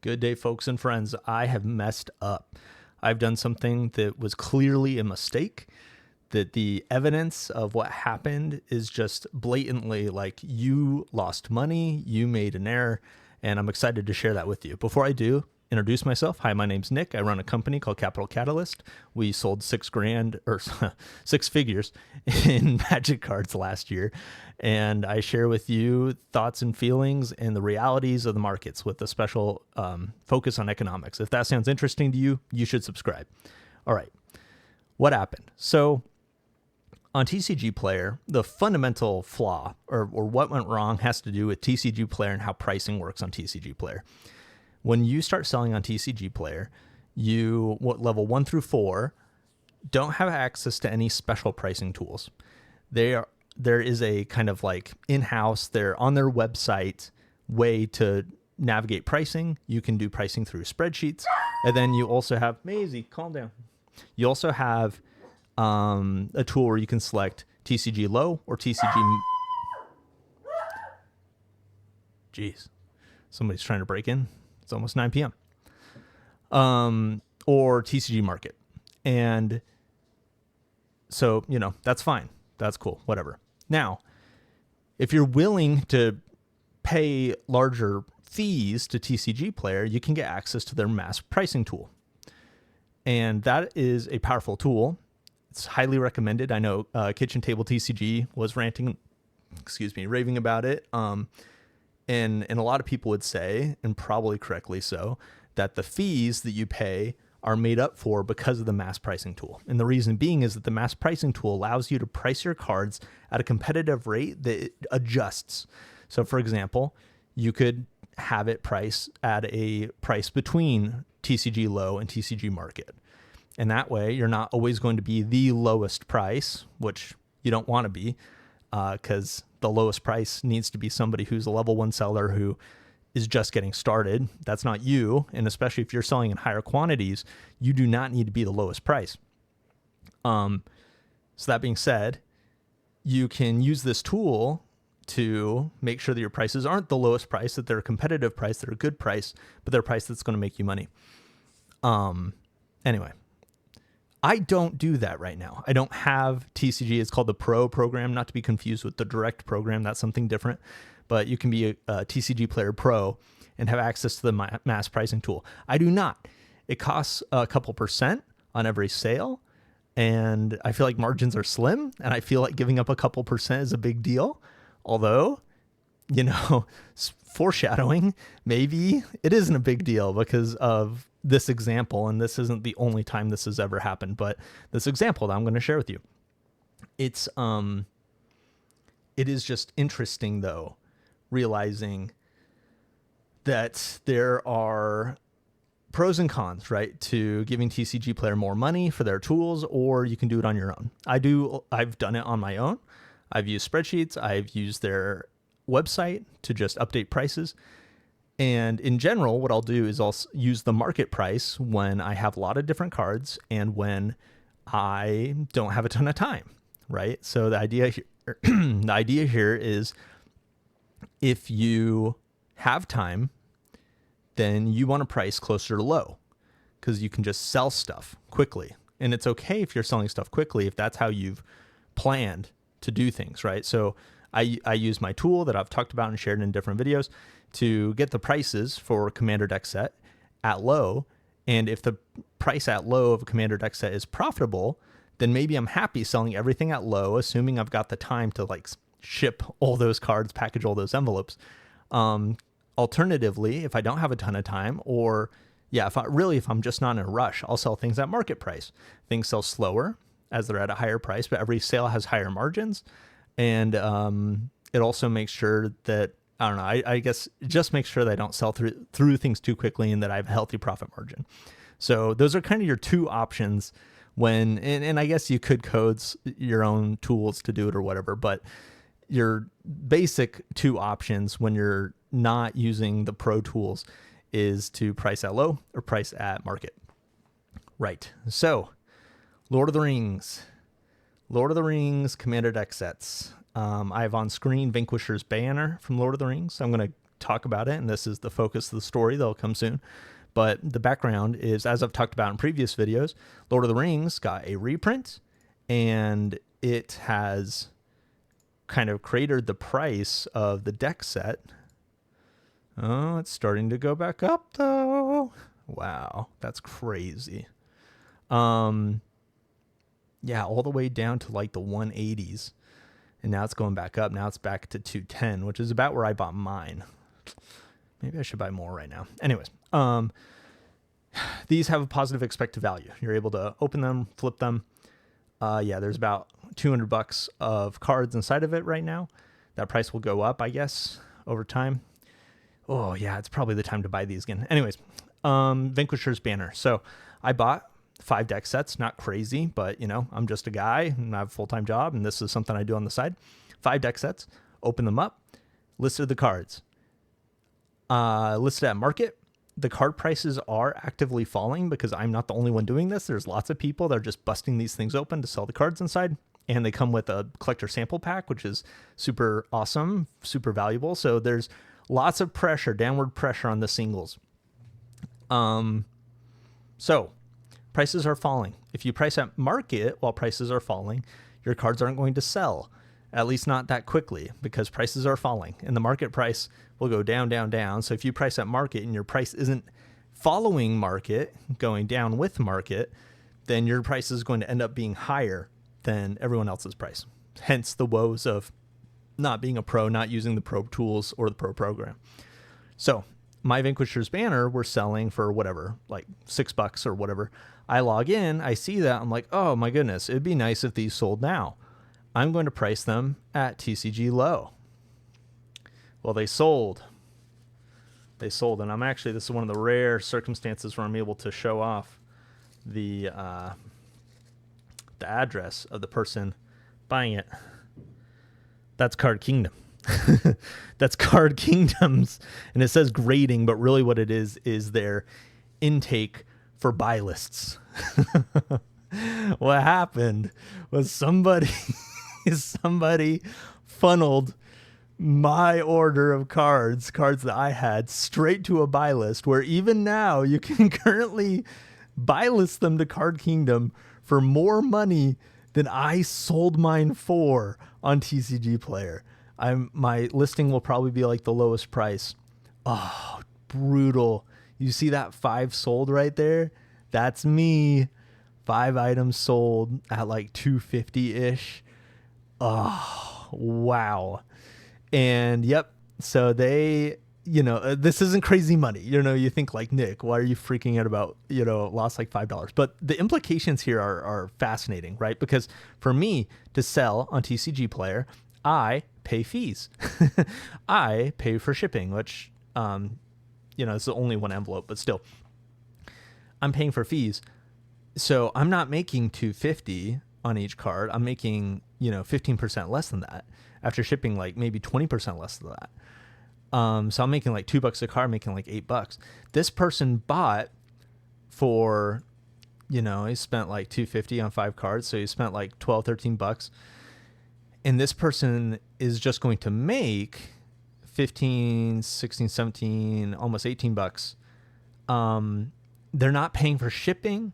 Good day, folks and friends. I have messed up. I've done something that was clearly a mistake, that the evidence of what happened is just blatantly like you lost money, you made an error, and I'm excited to share that with you. Before I do, introduce myself. Hi, my name's Nick. I run a company called Capital Catalyst. We sold six figures in magic cards last year. And I share with you thoughts and feelings and the realities of the markets with a special focus on economics. If that sounds interesting to you, you should subscribe. All right. What happened? So on TCG Player, the fundamental flaw or what went wrong has to do with TCG Player and how pricing works on TCG Player. When you start selling on TCG Player, level 1 through 4 don't have access to any special pricing tools. There is a kind of like in-house, they're on their website way to navigate pricing. You can do pricing through spreadsheets. And then you also have, Maisie, calm down. You also have a tool where you can select TCG low or TCG. Jeez, somebody's trying to break in. It's almost 9 p.m. Or TCG market. And so, that's fine. That's cool. Whatever. Now, if you're willing to pay larger fees to TCG Player, you can get access to their mass pricing tool. And that is a powerful tool. It's highly recommended. I know Kitchen Table TCG was raving about it. And a lot of people would say, and probably correctly so, that the fees that you pay are made up for because of the mass pricing tool. And the reason being is that the mass pricing tool allows you to price your cards at a competitive rate that it adjusts. So for example, you could have it price at a price between TCG low and TCG market. And that way you're not always going to be the lowest price, which you don't want to be, because the lowest price needs to be somebody who's a level 1 seller who is just getting started. That's not you. And especially if you're selling in higher quantities, you do not need to be the lowest price. So that being said, you can use this tool to make sure that your prices aren't the lowest price, that they're a competitive price, they're a good price, but they're a price that's going to make you money. Anyway, I don't do that right now. I don't have TCG. It's called the Pro program, not to be confused with the Direct program. That's something different. But you can be a TCG Player Pro and have access to the mass pricing tool. I do not. It costs a couple % on every sale. And I feel like margins are slim. And I feel like giving up a couple % is a big deal. Although, foreshadowing, maybe it isn't a big deal because of this example, and this isn't the only time this has ever happened, but this example that I'm going to share with you, it is just interesting though, realizing that there are pros and cons, right, to giving TCG Player more money for their tools, or you can do it on your own. I've done it on my own. I've used spreadsheets. I've used their website to just update prices. And in general, what I'll do is I'll use the market price when I have a lot of different cards and when I don't have a ton of time, right? So the idea here is if you have time, then you want to price closer to low because you can just sell stuff quickly. And it's okay if you're selling stuff quickly if that's how you've planned to do things, right? So I use my tool that I've talked about and shared in different videos to get the prices for Commander deck set at low. And if the price at low of a Commander deck set is profitable, then maybe I'm happy selling everything at low, assuming I've got the time to like ship all those cards, package all those envelopes. Alternatively, if I don't have a ton of time, or if I'm just not in a rush, I'll sell things at market price. Things sell slower as they're at a higher price, but every sale has higher margins. And it also makes sure that, I guess just make sure that I don't sell through things too quickly and that I have a healthy profit margin. So those are kind of your two options and I guess you could code your own tools to do it or whatever, but your basic two options when you're not using the pro tools is to price at low or price at market. Right. So Lord of the Rings, Commander deck sets. I have on screen Vanquisher's banner from Lord of the Rings. I'm going to talk about it, and this is the focus of the story that'll come soon. But the background is, as I've talked about in previous videos, Lord of the Rings got a reprint, and it has kind of cratered the price of the deck set. Oh, it's starting to go back up though. Wow, that's crazy. Yeah, all the way down to like the 180s. And now it's going back up. Now it's back to 210, which is about where I bought mine. Maybe I should buy more right now. Anyways, these have a positive expected value. You're able to open them, flip them. Yeah, there's about $200 of cards inside of it right now. That price will go up, I guess, over time. Oh yeah, it's probably the time to buy these again. Anyways, Vanquisher's Banner. So I bought 5 deck sets, not crazy, but you know, I'm just a guy and I have a full-time job, and this is something I do on the side. 5 deck sets, open them up, listed the cards. Listed at market. The card prices are actively falling because I'm not the only one doing this. There's lots of people that are just busting these things open to sell the cards inside, and they come with a collector sample pack, which is super awesome, super valuable. So there's lots of pressure, downward pressure on the singles. So prices are falling. If you price at market while prices are falling, your cards aren't going to sell, at least not that quickly, because prices are falling and the market price will go down, down, down. So if you price at market and your price isn't following market, going down with market, then your price is going to end up being higher than everyone else's price. Hence the woes of not being a pro, not using the pro tools or the pro program. So my Vanquisher's Banner we're selling for whatever, like $6 or whatever. I log in, I see that, I'm like, oh my goodness, it'd be nice if these sold now. I'm going to price them at TCG low. Well, they sold. They sold, and I'm actually, this is one of the rare circumstances where I'm able to show off the address of the person buying it. That's Card Kingdom. That's Card Kingdoms, and it says grading, but really what it is their intake for buy lists. What happened was somebody funneled my order of cards that I had straight to a buy list, where even now you can currently buy list them to Card Kingdom for more money than I sold mine for on TCG Player. My listing will probably be like the lowest price. Oh, brutal. You see that 5 sold right there? That's me. 5 items sold at like 250-ish. Oh, wow. And yep. So they, this isn't crazy money. You think like, Nick, why are you freaking out about, lost like $5? But the implications here are fascinating, right? Because for me to sell on TCG Player, I pay fees. I pay for shipping, which, it's only one envelope, but still I'm paying for fees. So I'm not making $250 on each card. I'm making, 15% less than that after shipping, like maybe 20% less than that. So I'm making like $2 a card, making like $8. This person bought for, he spent like $250 on 5 cards. So he spent like $12, $13. And this person is just going to make 15, 16, 17, almost $18. They're not paying for shipping.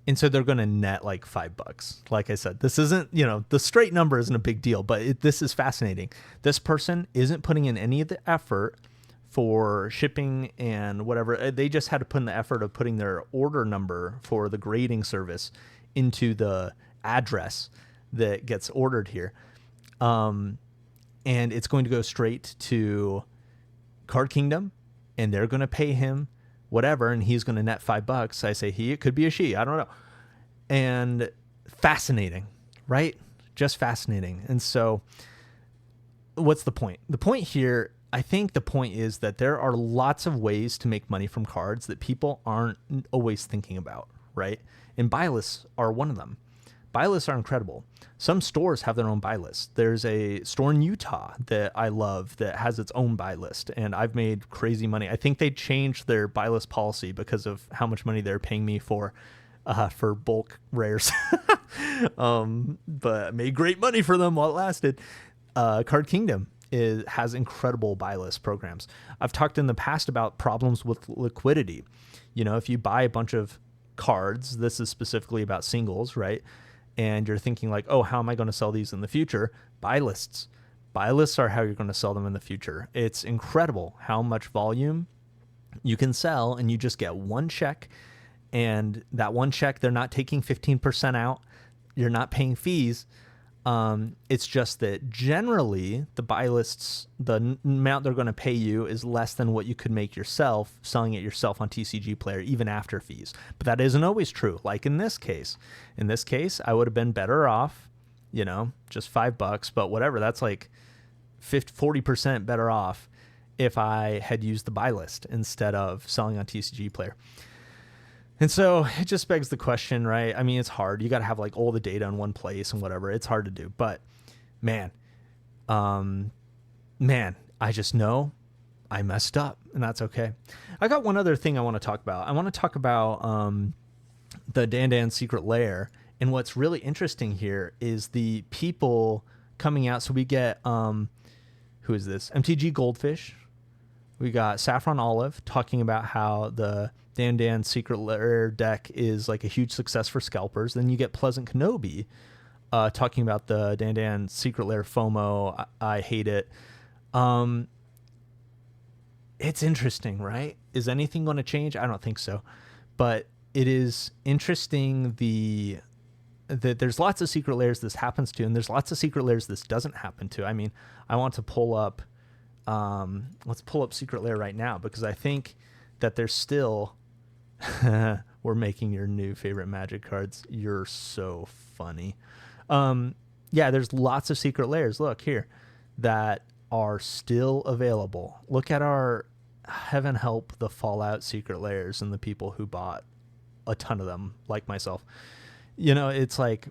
And so they're going to net like $5. Like I said, this isn't, the straight number isn't a big deal, but this is fascinating. This person isn't putting in any of the effort for shipping and whatever. They just had to put in the effort of putting their order number for the grading service into the address that gets ordered here. And it's going to go straight to Card Kingdom, and they're going to pay him whatever, and he's going to net $5. I say he, it could be a she, I don't know. And fascinating, right? Just fascinating. And so what's the point? The point here, I think the point is that there are lots of ways to make money from cards that people aren't always thinking about, right? And buy lists are one of them. Buy lists are incredible. Some stores have their own buy list. There's a store in Utah that I love that has its own buy list, and I've made crazy money. I think they changed their buy list policy because of how much money they're paying me for bulk rares. But I made great money for them while it lasted. Card Kingdom has incredible buy list programs. I've talked in the past about problems with liquidity. If you buy a bunch of cards, this is specifically about singles, right? And you're thinking like, oh, how am I going to sell these in the future? Buy lists. Buy lists are how you're going to sell them in the future. It's incredible how much volume you can sell, and you just get one check. And that one check, they're not taking 15% out. You're not paying fees. It's just that generally the buy lists, the amount they're going to pay you is less than what you could make yourself selling it yourself on TCG Player, even after fees. But that isn't always true. Like in this case, I would have been better off, just $5, but whatever. That's like 40% better off if I had used the buy list instead of selling on TCG Player. And so it just begs the question, right? I mean, it's hard. You got to have like all the data in one place and whatever. It's hard to do. But man, I just know I messed up, and that's okay. I got one other thing I want to talk about. I want to talk about the Dandan secret lair. And what's really interesting here is the people coming out. So we get, who is this? MTG Goldfish. We got Saffron Olive talking about how the Dandan Secret Lair deck is like a huge success for scalpers. Then you get Pleasant Kenobi talking about the Dandan Secret Lair FOMO. I hate it. It's interesting, right? Is anything going to change? I don't think so. But it is interesting that there's lots of secret lairs this happens to, and there's lots of secret lairs this doesn't happen to. I mean, I want to pull up, let's pull up secret lair right now, because I think that there's still, we're making your new favorite Magic cards. You're so funny. Yeah, there's lots of secret lairs. Look here that are still available. Look at our heaven help the Fallout secret lairs and the people who bought a ton of them, like myself. It's like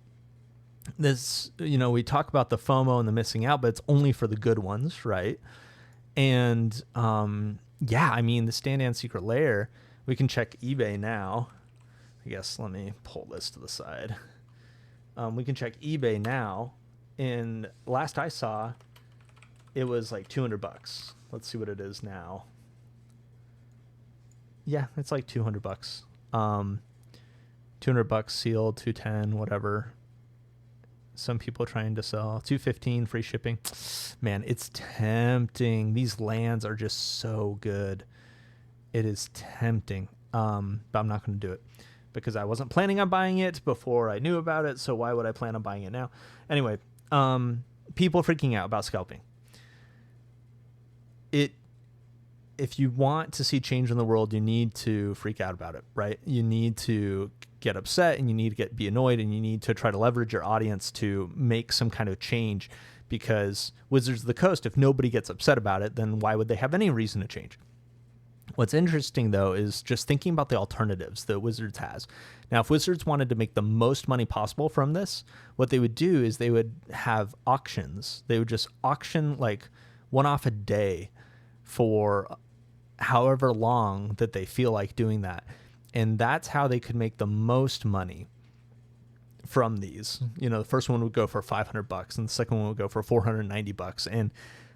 this, we talk about the FOMO and the missing out, but it's only for the good ones, right? And yeah, I mean, the Dandan secret lair, we can check eBay now. I guess let me pull this to the side. We can check eBay now. And last I saw, it was like $200. Let's see what it is now. Yeah, it's like $200. $200 sealed, 210, whatever. Some people trying to sell 215 free shipping. Man, it's tempting. These lands are just so good. It is tempting. But I'm not going to do it because I wasn't planning on buying it before I knew about it. So why would I plan on buying it now? Anyway, people freaking out about scalping. If you want to see change in the world, you need to freak out about it, right? You need to get upset, and you need to be annoyed, and you need to try to leverage your audience to make some kind of change, because Wizards of the Coast, if nobody gets upset about it, then why would they have any reason to change? What's interesting, though, is just thinking about the alternatives that Wizards has. Now, if Wizards wanted to make the most money possible from this, what they would do is they would have auctions. They would just auction like one off a day for however long that they feel like doing that. And that's how they could make the most money from these. The first one would go for $500 and the second one would go for $490. And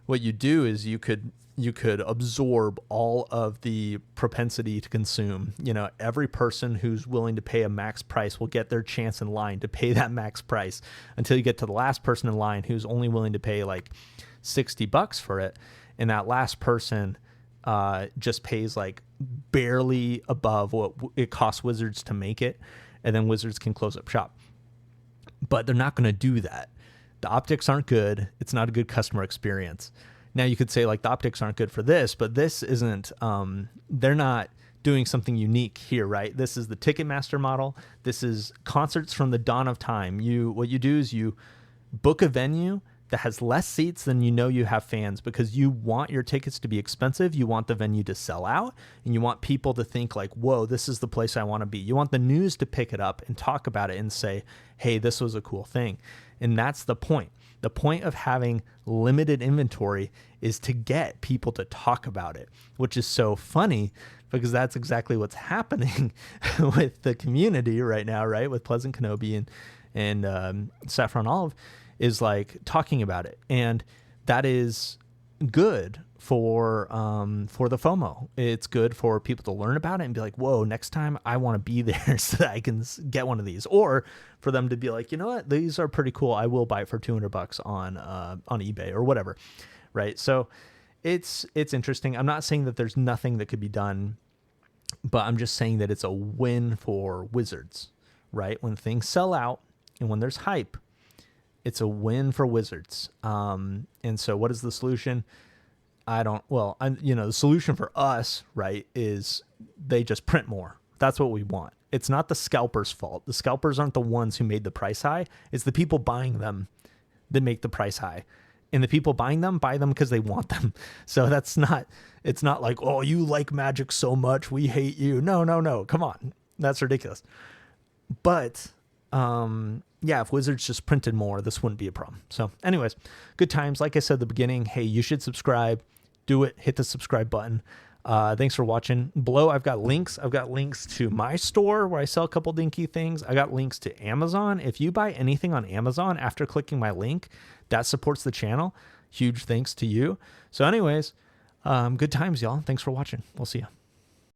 what you do is you could absorb all of the propensity to consume. Every person who's willing to pay a max price will get their chance in line to pay that max price until you get to the last person in line who's only willing to pay like $60 for it. And that last person just pays like barely above what it costs Wizards to make it, and then Wizards can close up shop. But they're not going to do that. The optics aren't good. It's not a good customer experience. Now you could say like the optics aren't good for this, but this isn't, they're not doing something unique here, right? This is the Ticketmaster model. This is concerts from the dawn of time. What you do is you book a venue that has less seats than you have fans, because you want your tickets to be expensive. You want the venue to sell out, and you want people to think like, whoa, this is the place I want to be. You want the news to pick it up and talk about it and say, hey, this was a cool thing. And that's the point. The point of having limited inventory is to get people to talk about it, which is so funny because that's exactly what's happening with the community right now, right? With Pleasant Kenobi and Saffron Olive is like talking about it. And that is good for the FOMO. It's good for people to learn about it and be like, whoa, next time I want to be there so that I can get one of these, or for them to be like, you know what, these are pretty cool. I will buy it for $200 on eBay or whatever. Right. So it's interesting. I'm not saying that there's nothing that could be done, but I'm just saying that it's a win for Wizards, right? When things sell out and when there's hype, it's a win for Wizards. And so what is the solution? The solution for us, right, is they just print more. That's what we want. It's not the scalpers' fault. The scalpers aren't the ones who made the price high. It's the people buying them that make the price high. And the people buying them buy them because they want them. So it's not like, oh, you like Magic so much, we hate you. No. Come on. That's ridiculous. But, if Wizards just printed more, this wouldn't be a problem. So anyways, good times. Like I said at the beginning, hey, you should subscribe. Do it. Hit the subscribe button. Thanks for watching. Below, I've got links. I've got links to my store where I sell a couple dinky things. I got links to Amazon. If you buy anything on Amazon after clicking my link, that supports the channel. Huge thanks to you. So anyways, good times, y'all. Thanks for watching. We'll see you.